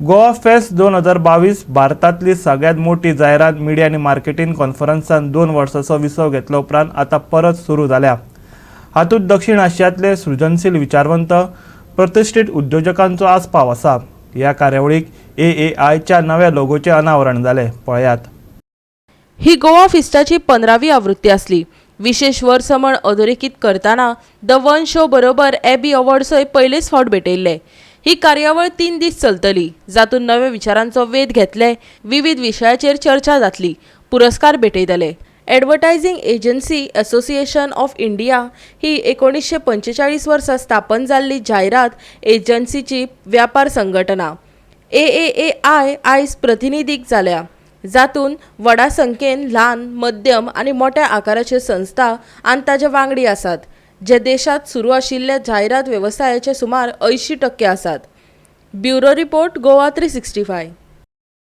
Goa fest 2022 भारतांतली सगळ्यात मोठी जायरात मिडिया आनी मार्केटिंग कॉन्फरन्सान 2 वर्सांचो विसव घेतल्या उपरांत आतां परत सुरू जाल्या। हातूंत दक्षिण आशियांतले सृजनशील विचारवंत प्रतिश्ठीत उद्योजकांचो आस्पाव आसा। ह्या कार्यावळीक AAIच्या नव्या लोगोचें अनावरण जालें। पळयात। ही गोवा फिस्टाची 15वी आवृत्ती आसली। विशेष वर्स म्हण अधोरेखित करतना द वन शो बरोबर एबी अवॉर्ड्सय पयलेच फावट भेटयल्ले। ही कार्यावळ 3 दीस चलतली, जातून नव्या विचारांचो वेध घेतले, विविध विशयाचेर चर्चा जातली, पुरस्कार भेटयतले। एडवर्टायझिंग एजन्सी असोसिएशन ऑफ इंडिया ही 1945 वर्सा स्थापन जाल्ली जायरात एजन्सीची व्यापार संघटना। AAAI आयज प्रतिनिधीक जाल्या, जातून व्हडा संख्येन ल्हान, मध्यम आनी मोठ्या आकाराचे संस्था आनी ताचे वांगडी आसात, जे देशात सुरू आशिल्ल्या जायरात वेवसायाचे सुमार 80% आसात। Bureau report, Goa 365।